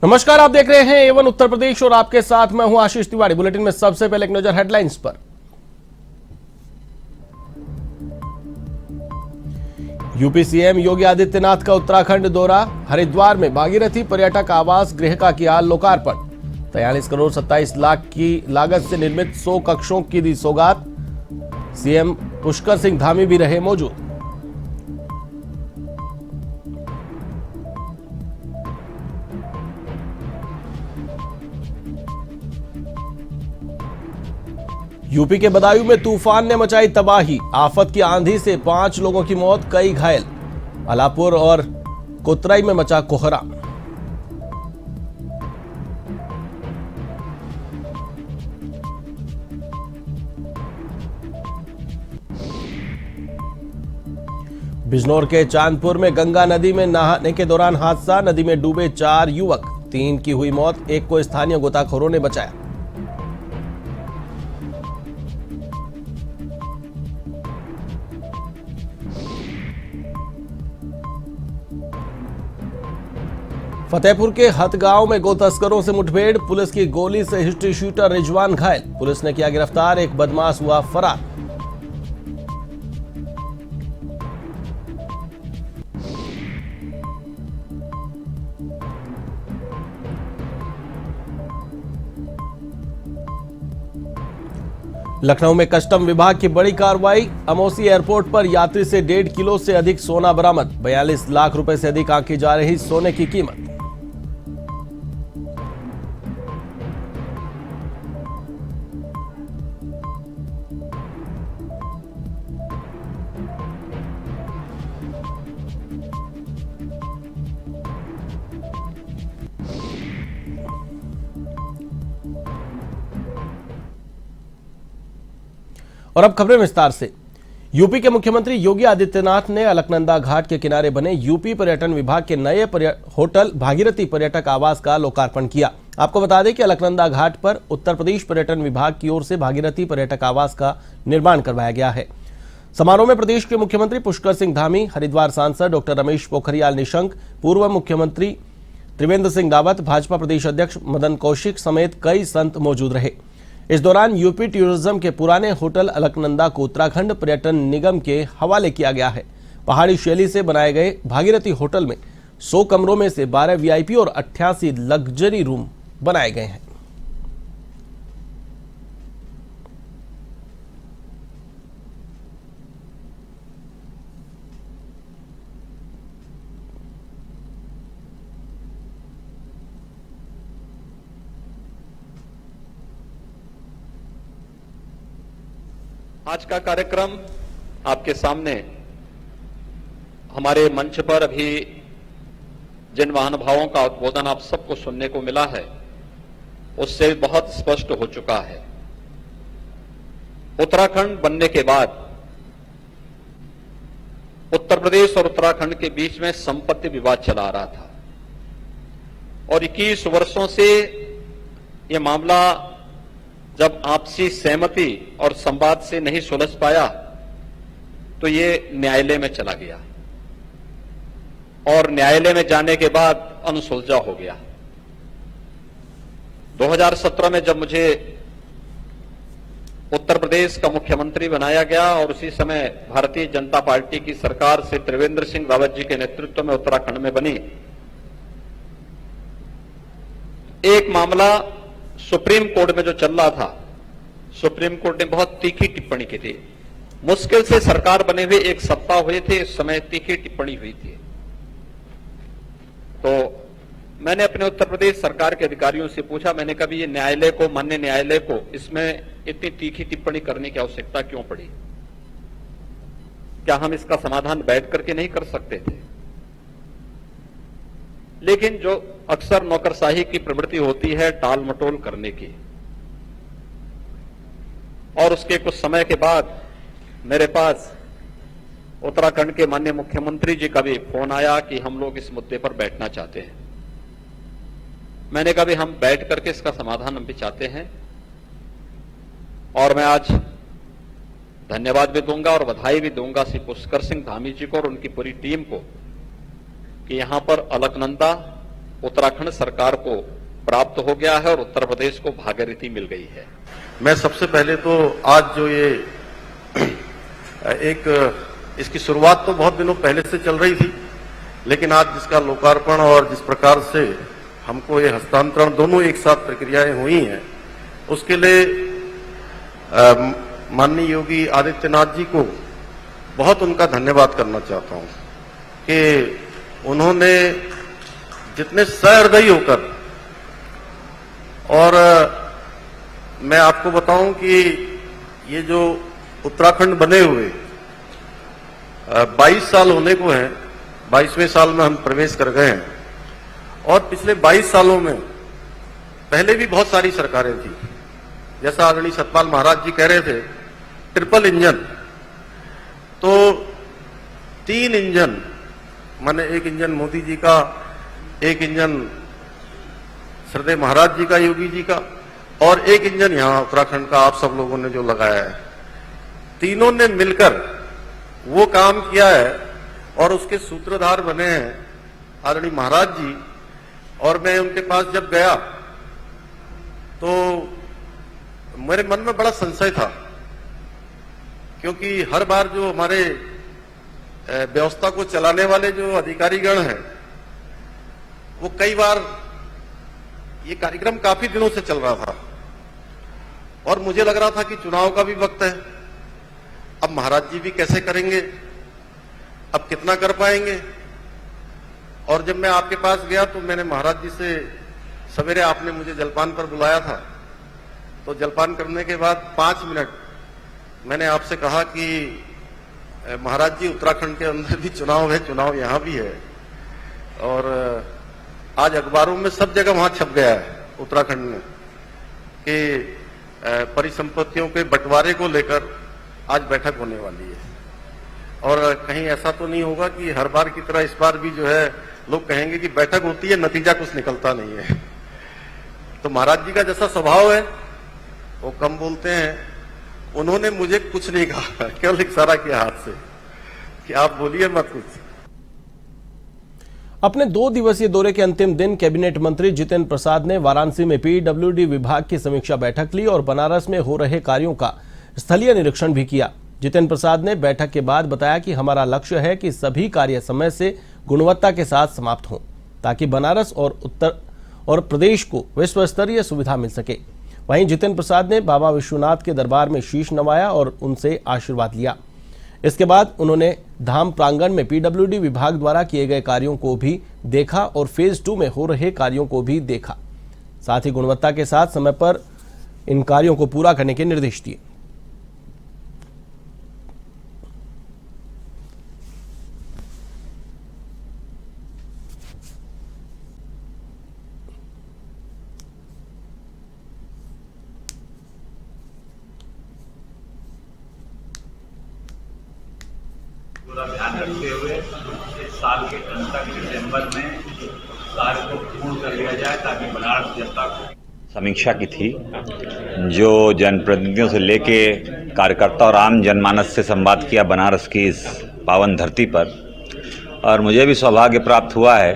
नमस्कार, आप देख रहे हैं एवन उत्तर प्रदेश और आपके साथ मैं हूं आशीष तिवारी। बुलेटिन में सबसे पहले एक नजर हेडलाइंस पर। यूपी सीएम योगी आदित्यनाथ का उत्तराखंड दौरा। हरिद्वार में भागीरथी पर्यटक आवास गृह का किया लोकार्पण। 43 करोड़ 27 लाख की लागत से निर्मित 100 कक्षों की दी सौगात। सीएम पुष्कर सिंह धामी भी रहे मौजूद। यूपी के बदायूं में तूफान ने मचाई तबाही। आफत की आंधी से 5 लोगों की मौत, कई घायल। अलापुर और कोतराई में मचा कोहरा। बिजनौर के चांदपुर में गंगा नदी में नहाने के दौरान हादसा। नदी में डूबे 4 युवक, 3 की हुई मौत, एक को स्थानीय गोताखोरों ने बचाया। फतेहपुर के हथ गांव में गो तस्करों से मुठभेड़। पुलिस की गोली से हिस्ट्री शूटर रिजवान घायल। पुलिस ने किया गिरफ्तार, एक बदमाश हुआ फरार। लखनऊ में कस्टम विभाग की बड़ी कार्रवाई। अमौसी एयरपोर्ट पर यात्री से 1.5 किलो से अधिक सोना बरामद। 42 लाख रुपए से अधिक आंकी जा रही सोने की कीमत। और अब खबरें विस्तार से। यूपी के मुख्यमंत्री योगी आदित्यनाथ ने अलकनंदा घाट के किनारे बने यूपी पर्यटन विभाग के नए होटल भागीरथी पर्यटक आवास का लोकार्पण किया। आपको बता दें कि अलकनंदा घाट पर उत्तर प्रदेश पर्यटन विभाग की ओर से भागीरथी पर्यटक आवास का निर्माण करवाया गया है। समारोह में प्रदेश के मुख्यमंत्री पुष्कर सिंह धामी, हरिद्वार सांसद डॉक्टर रमेश पोखरियाल निशंक, पूर्व मुख्यमंत्री त्रिवेंद्र सिंह रावत, भाजपा प्रदेश अध्यक्ष मदन कौशिक समेत कई संत मौजूद रहे। इस दौरान यूपी टूरिज्म के पुराने होटल अलकनंदा को उत्तराखंड पर्यटन निगम के हवाले किया गया है। पहाड़ी शैली से बनाए गए भागीरथी होटल में 100 कमरों में से 12 वीआईपी और 88 लग्जरी रूम बनाए गए हैं। आज का कार्यक्रम आपके सामने हमारे मंच पर अभी जिन महानुभावों का उद्बोधन आप सबको सुनने को मिला है उससे बहुत स्पष्ट हो चुका है। उत्तराखंड बनने के बाद उत्तर प्रदेश और उत्तराखंड के बीच में संपत्ति विवाद चला आ रहा था और 21 वर्षों से यह मामला जब आपसी सहमति और संवाद से नहीं सुलझ पाया तो ये न्यायालय में चला गया और न्यायालय में जाने के बाद अनसुलझा हो गया। 2017 में जब मुझे उत्तर प्रदेश का मुख्यमंत्री बनाया गया और उसी समय भारतीय जनता पार्टी की सरकार से त्रिवेंद्र सिंह रावत जी के नेतृत्व में उत्तराखंड में बनी, एक मामला सुप्रीम कोर्ट में जो चल रहा था, सुप्रीम कोर्ट ने बहुत तीखी टिप्पणी की थी। मुश्किल से सरकार बने हुए 1 सप्ताह हुए थे, इस समय तीखी टिप्पणी हुई थी। तो मैंने अपने उत्तर प्रदेश सरकार के अधिकारियों से पूछा, मैंने कहा ये न्यायालय को, माननीय न्यायालय को इसमें इतनी तीखी टिप्पणी करने की आवश्यकता क्यों पड़ी? क्या हम इसका समाधान बैठ करके नहीं कर सकते थे? लेकिन जो अक्सर नौकरशाही की प्रवृत्ति होती है टाल मटोल करने की, और उसके कुछ समय के बाद मेरे पास उत्तराखंड के माननीय मुख्यमंत्री जी का भी फोन आया कि हम लोग इस मुद्दे पर बैठना चाहते हैं। मैंने कहा भी हम बैठ करके इसका समाधान हम भी चाहते हैं और मैं आज धन्यवाद भी दूंगा और बधाई भी दूंगा श्री पुष्कर सिंह धामी जी को और उनकी पूरी टीम को कि यहां पर अलकनंदा उत्तराखंड सरकार को प्राप्त हो गया है और उत्तर प्रदेश को भागीरथी मिल गई है। मैं सबसे पहले तो आज जो ये इसकी शुरुआत तो बहुत दिनों पहले से चल रही थी, लेकिन आज जिसका लोकार्पण और जिस प्रकार से हमको ये हस्तांतरण दोनों एक साथ प्रक्रियाएं हुई हैं, उसके लिए माननीय योगी आदित्यनाथ जी को बहुत उनका धन्यवाद करना चाहता हूं कि उन्होंने जितने सहृदयी होकर, और मैं आपको बताऊं कि ये जो उत्तराखंड बने हुए 22 साल होने को हैं, 22वें साल में हम प्रवेश कर गए हैं, और पिछले 22 सालों में पहले भी बहुत सारी सरकारें थी। जैसा आदरणीय सतपाल महाराज जी कह रहे थे, ट्रिपल इंजन, तो 3 इंजन, माने एक इंजन मोदी जी का, एक इंजन श्रद्धेय महाराज जी का, योगी जी का, और एक इंजन यहां उत्तराखंड का आप सब लोगों ने जो लगाया है। तीनों ने मिलकर वो काम किया है और उसके सूत्रधार बने हैं आदरणीय महाराज जी। और मैं उनके पास जब गया तो मेरे मन में बड़ा संशय था, क्योंकि हर बार जो हमारे व्यवस्था को चलाने वाले जो अधिकारीगण हैं, वो कई बार, ये कार्यक्रम काफी दिनों से चल रहा था और मुझे लग रहा था कि चुनाव का भी वक्त है, अब महाराज जी भी कैसे करेंगे, अब कितना कर पाएंगे। और जब मैं आपके पास गया तो मैंने महाराज जी से, सवेरे आपने मुझे जलपान पर बुलाया था, तो जलपान करने के बाद 5 मिनट मैंने आपसे कहा कि महाराज जी, उत्तराखंड के अंदर भी चुनाव है, चुनाव यहां भी है, और आज अखबारों में सब जगह वहां छप गया है उत्तराखंड में कि परिसंपत्तियों के बंटवारे को लेकर आज बैठक होने वाली है। और कहीं ऐसा तो नहीं होगा कि हर बार की तरह इस बार भी जो है लोग कहेंगे कि बैठक होती है, नतीजा कुछ निकलता नहीं है। तो महाराज जी का जैसा स्वभाव है, वो कम बोलते हैं, उन्होंने मुझे कुछ नहीं कहा, केवल इशारा किया हाथ से कि आप बोलिए मत कुछ। अपने 2 दिवसीय दौरे के अंतिम दिन कैबिनेट मंत्री जितेंद्र प्रसाद ने वाराणसी में पीडब्ल्यूडी विभाग की समीक्षा बैठक ली और बनारस में हो रहे कार्यों का स्थलीय निरीक्षण भी किया। जितेंद्र प्रसाद ने बैठक के बाद बताया कि हमारा लक्ष्य है कि सभी कार्य समय से गुणवत्ता के साथ समाप्त हों, ताकि बनारस और प्रदेश को विश्व स्तरीय सुविधा मिल सके। वहीं जितेंद्र प्रसाद ने बाबा विश्वनाथ के दरबार में शीश नवाया और उनसे आशीर्वाद लिया। इसके बाद उन्होंने धाम प्रांगण में पीडब्ल्यूडी विभाग द्वारा किए गए कार्यों को भी देखा और फेज 2 में हो रहे कार्यों को भी देखा। साथ ही गुणवत्ता के साथ समय पर इन कार्यों को पूरा करने के निर्देश दिए। पूरा ध्यान रखते हुए इस साल के अंत तक दिसंबर में कार्य को पूर्ण कर लिया जाए, ताकि बनारस जनता को। समीक्षा की थी जो जनप्रतिनिधियों से लेके कार्यकर्ता और आम जनमानस से संवाद किया बनारस की इस पावन धरती पर। और मुझे भी सौभाग्य प्राप्त हुआ है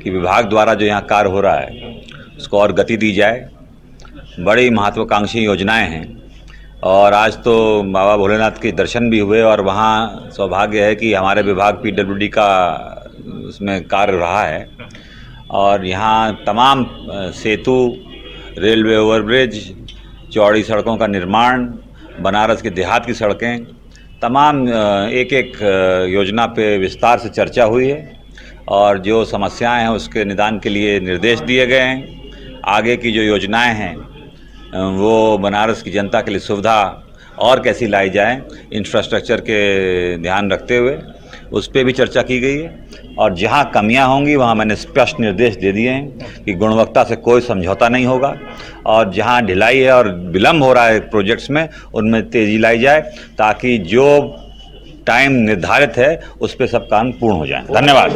कि विभाग द्वारा जो यहाँ कार्य हो रहा है उसको और गति दी जाए। बड़ी महत्वाकांक्षी योजनाएं हैं और आज तो बाबा भोलेनाथ के दर्शन भी हुए और वहाँ सौभाग्य है कि हमारे विभाग पीडब्ल्यूडी का उसमें कार्य रहा है। और यहाँ तमाम सेतु, रेलवे ओवरब्रिज, चौड़ी सड़कों का निर्माण, बनारस के देहात की सड़कें, तमाम एक एक योजना पे विस्तार से चर्चा हुई है और जो समस्याएं हैं उसके निदान के लिए निर्देश दिए गए हैं। आगे की जो योजनाएं हैं वो बनारस की जनता के लिए सुविधा और कैसी लाई जाए, इंफ्रास्ट्रक्चर के ध्यान रखते हुए उस पर भी चर्चा की गई है। और जहां कमियां होंगी वहां मैंने स्पष्ट निर्देश दे दिए हैं कि गुणवत्ता से कोई समझौता नहीं होगा और जहां ढिलाई है और विलम्ब हो रहा है प्रोजेक्ट्स में, उनमें तेज़ी लाई जाए, ताकि जो टाइम निर्धारित है उस पर सब काम पूर्ण हो जाए। धन्यवाद।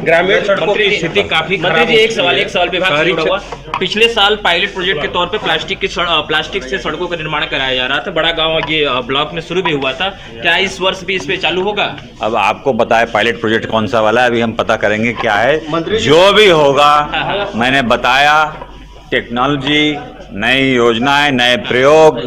ग्रामीण सड़कों की स्थिति काफी खराब है। एक सवाल विभाग से जुड़ा हुआ। पिछले साल पायलट प्रोजेक्ट के तौर पे प्लास्टिक से सड़कों का निर्माण कराया जा रहा था। बड़ा गांव ये ब्लॉक में शुरू भी हुआ था। क्या इस वर्ष भी इस पे चालू होगा? अब आपको पता है पायलट प्रोजेक्ट कौन सा वाला है, अभी हम पता करेंगे क्या है। जो भी होगा मैंने बताया, टेक्नोलॉजी, नई योजनाएं, नए प्रयोग,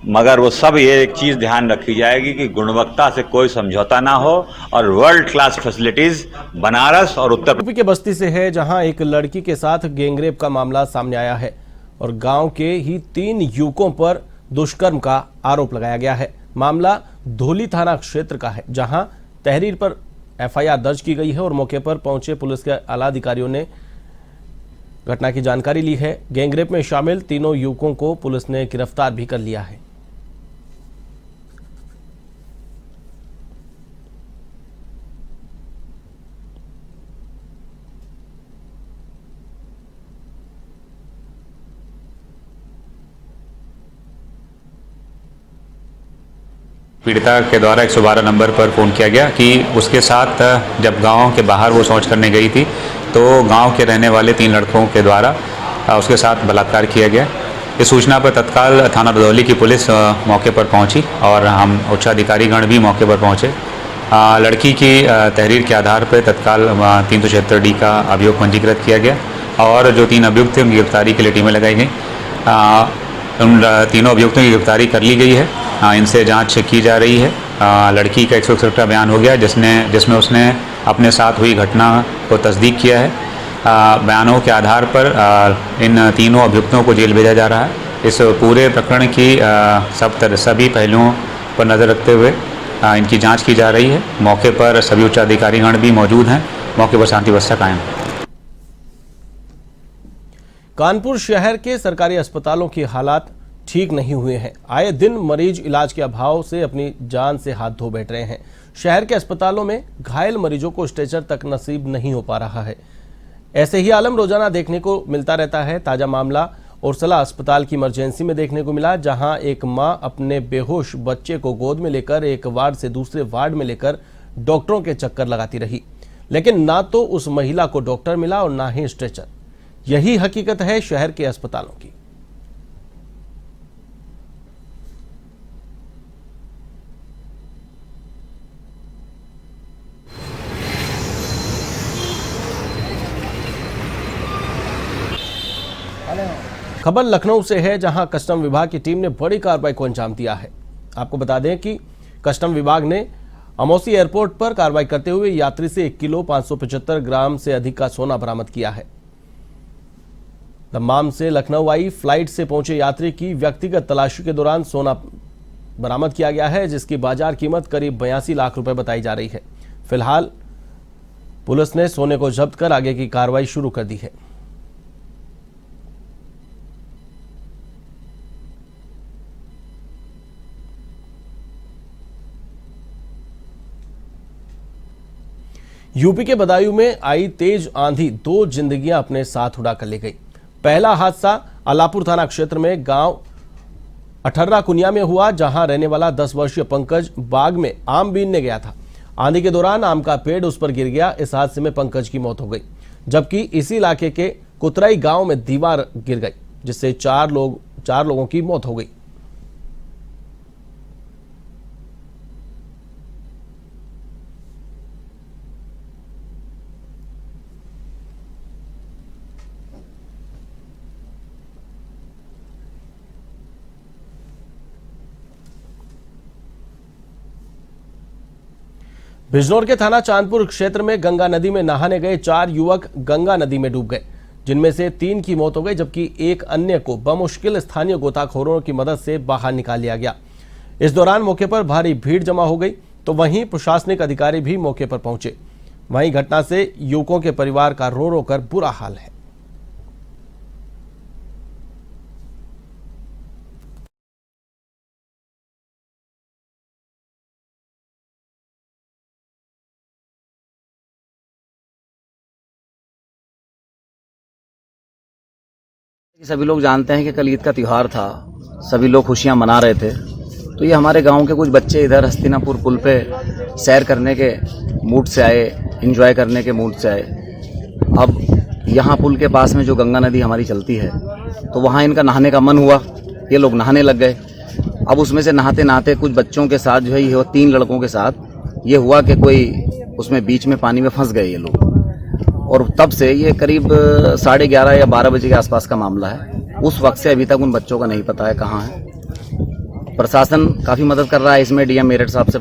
मगर वो सब ये एक चीज ध्यान रखी जाएगी कि गुणवत्ता से कोई समझौता ना हो और वर्ल्ड क्लास फैसिलिटीज बनारस और उत्तर यूपी के बस्ती से है, जहां एक लड़की के साथ गैंगरेप का मामला सामने आया है और गांव के ही 3 युवकों पर दुष्कर्म का आरोप लगाया गया है। मामला धोली थाना क्षेत्र का है, जहां तहरीर पर एफआईआर दर्ज की गई है और मौके पर पहुंचे पुलिस के आला अधिकारियों ने घटना की जानकारी ली है। गैंगरेप में शामिल तीनों युवकों को पुलिस ने गिरफ्तार भी कर लिया है। पीड़िता के द्वारा 112 नंबर पर फ़ोन किया गया कि उसके साथ जब गांव के बाहर वो शौच करने गई थी तो गांव के रहने वाले 3 लड़कों के द्वारा उसके साथ बलात्कार किया गया। इस सूचना पर तत्काल थाना रदौली की पुलिस मौके पर पहुंची और हम उच्चाधिकारीगण भी मौके पर पहुंचे। लड़की की तहरीर के आधार पर तत्काल 376D का अभियोग पंजीकृत किया गया और जो 3 अभियुक्त थे उनकी गिरफ्तारी के लिए टीमें लगाई गई। उन तीनों अभियुक्तों की गिरफ्तारी कर ली गई है। इनसे जांच की जा रही है। लड़की का 161 का बयान हो गया जिसमें उसने अपने साथ हुई घटना को तस्दीक किया है। बयानों के आधार पर इन तीनों अभियुक्तों को जेल भेजा जा रहा है। इस पूरे प्रकरण की सभी पहलुओं पर नज़र रखते हुए इनकी जांच की जा रही है। मौके पर सभी उच्चाधिकारीगण भी मौजूद हैं। मौके पर शांति व्यवस्था कायम है। कानपुर शहर के सरकारी अस्पतालों की हालात ठीक नहीं हुए हैं। आए दिन मरीज इलाज के अभाव से अपनी जान से हाथ धो बैठ रहे हैं। शहर के अस्पतालों में घायल मरीजों को स्ट्रेचर तक नसीब नहीं हो पा रहा है। ऐसे ही आलम रोजाना देखने को मिलता रहता है। ताजा मामला उर्सला अस्पताल की इमरजेंसी में देखने को मिला, जहां एक मां अपने बेहोश बच्चे को गोद में लेकर एक वार्ड से दूसरे वार्ड में लेकर डॉक्टरों के चक्कर लगाती रही, लेकिन ना तो उस महिला को डॉक्टर मिला और ना ही स्ट्रेचर। यही हकीकत है शहर के अस्पतालों की। खबर लखनऊ से है, जहां कस्टम विभाग की टीम ने बड़ी कार्रवाई को अंजाम दिया है। आपको बता दें कि कस्टम विभाग ने अमौसी एयरपोर्ट पर कार्रवाई करते हुए यात्री से 1 किलो 575 ग्राम से अधिक का सोना बरामद किया है। दम्माम से लखनऊ आई फ्लाइट से पहुंचे यात्री की व्यक्तिगत तलाशी के दौरान सोना बरामद किया गया है, जिसकी बाजार कीमत करीब 82 लाख रुपए बताई जा रही है। फिलहाल पुलिस ने सोने को जब्त कर आगे की कार्रवाई शुरू कर दी है। यूपी के बदायूं में आई तेज आंधी 2 जिंदगियां अपने साथ उड़ाकर ले गई। पहला हादसा अलापुर थाना क्षेत्र में गांव 18 कुनिया में हुआ, जहां रहने वाला 10 वर्षीय पंकज बाग में आम बीनने गया था। आंधी के दौरान आम का पेड़ उस पर गिर गया। इस हादसे में पंकज की मौत हो गई, जबकि इसी इलाके के कुतराई गांव में दीवार गिर गई, जिससे 4 लोगों की मौत हो गई। बिजनौर के थाना चांदपुर क्षेत्र में गंगा नदी में नहाने गए 4 युवक गंगा नदी में डूब गए, जिनमें से 3 की मौत हो गई, जबकि एक अन्य को बमुश्किल स्थानीय गोताखोरों की मदद से बाहर निकाल लिया गया। इस दौरान मौके पर भारी भीड़ जमा हो गई, तो वहीं प्रशासनिक अधिकारी भी मौके पर पहुंचे। वहीं घटना से युवकों के परिवार का रो रो कर बुरा हाल है। सभी लोग जानते हैं कि कल ईद का त्यौहार था, सभी लोग खुशियां मना रहे थे तो ये हमारे गांव के कुछ बच्चे इधर हस्तिनापुर पुल पे सैर करने के मूड से आए, एंजॉय करने के मूड से आए। अब यहाँ पुल के पास में जो गंगा नदी हमारी चलती है, तो वहाँ इनका नहाने का मन हुआ, ये लोग नहाने लग गए। अब उसमें से नहाते नहाते कुछ बच्चों के साथ जो है ये 3 लड़कों के साथ ये हुआ कि कोई उसमें बीच में पानी में फंस गए ये लोग, और तब से ये करीब 11:30 या 12 बजे के आसपास का मामला है। उस वक्त से अभी तक उन बच्चों का नहीं पता है कहाँ है। प्रशासन काफ़ी मदद कर रहा है इसमें, डीएम मेरठ साहब से